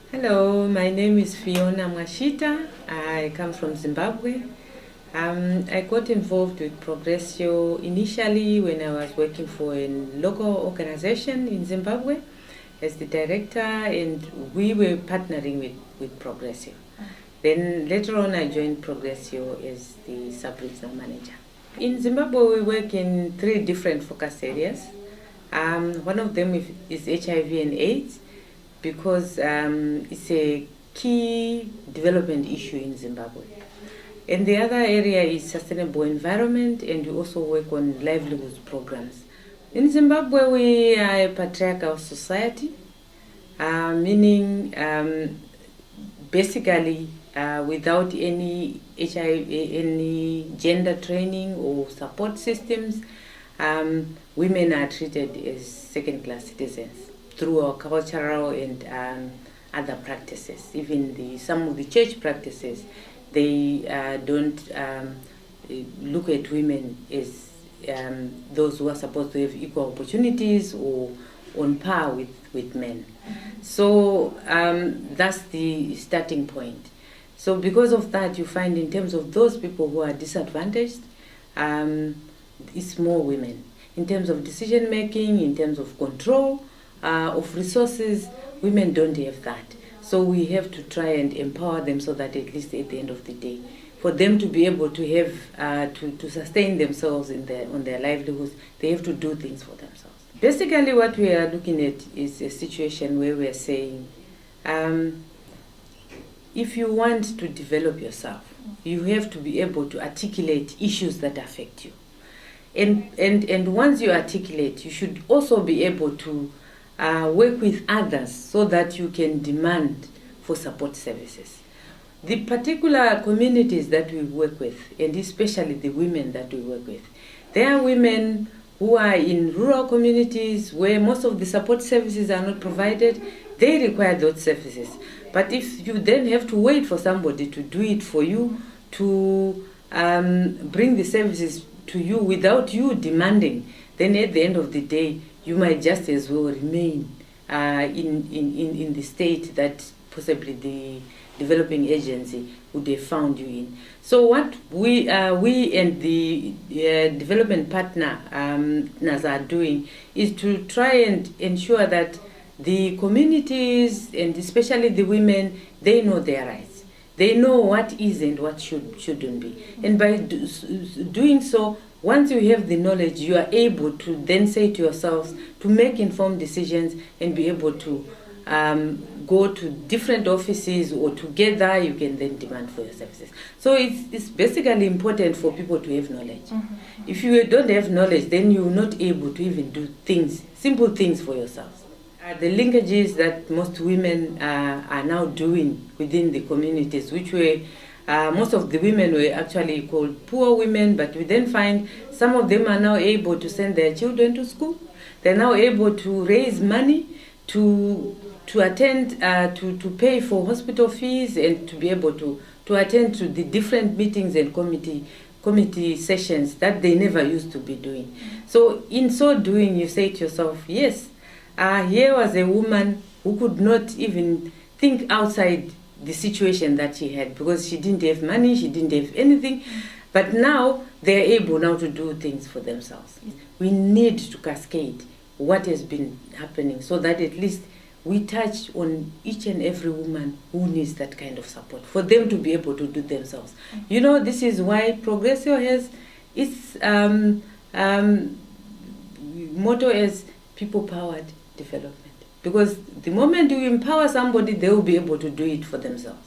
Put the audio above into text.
Hello, my name is Fiona Mwashita. I come from Zimbabwe. I got involved with Progressio initially when I was working for a local organization in Zimbabwe as the director, and we were partnering with Progressio. Then later on I joined Progressio as the sub-regional manager. In Zimbabwe we work in 3 different focus areas. One of them is HIV and AIDS, because it's a key development issue in Zimbabwe. And the other area is sustainable environment, and we also work on livelihoods programs. In Zimbabwe, we are a patriarchal society, meaning basically without any HIV, any gender training or support systems, women are treated as second-class citizens through our cultural and other practices. Even some of the church practices, they don't look at women as those who are supposed to have equal opportunities or on par with men. So that's the starting point. So because of that, you find in terms of those people who are disadvantaged, it's more women. In terms of decision making, in terms of control, of resources, women don't have that. So we have to try and empower them so that at least at the end of the day, for them to be able to have to sustain themselves on their livelihoods, they have to do things for themselves. Basically what we are looking at is a situation where we are saying, if you want to develop yourself, you have to be able to articulate issues that affect you. And once you articulate, you should also be able to work with others so that you can demand for support services. The particular communities that we work with, and especially the women that we work with, they are women who are in rural communities where most of the support services are not provided. They require those services. But if you then have to wait for somebody to do it for you, to bring the services to you without you demanding, then at the end of the day, you might just as well remain in the state that possibly the developing agency would have found you in. So what we and the development partners are doing is to try and ensure that the communities, and especially the women, they know their rights. They know what is and what shouldn't be. And by doing so, once you have the knowledge, you are able to then say to yourselves to make informed decisions and be able to go to different offices, or together you can then demand for your services. So it's basically important for people to have knowledge. Mm-hmm. If you don't have knowledge, then you're not able to even do things, simple things for yourselves. The linkages that most women are now doing within the communities, which were most of the women were actually called poor women, but we then find some of them are now able to send their children to school. They're now able to raise money to attend, to pay for hospital fees, and to be able to attend to the different meetings and committee sessions that they never used to be doing. So in so doing, you say to yourself, yes, here was a woman who could not even think outside the situation that she had, because she didn't have money, she didn't have anything, but now they're able now to do things for themselves. We need to cascade what has been happening so that at least we touch on each and every woman who needs that kind of support, for them to be able to do themselves. You know, this is why Progressio has its motto as people-powered development. Because the moment you empower somebody, they will be able to do it for themselves.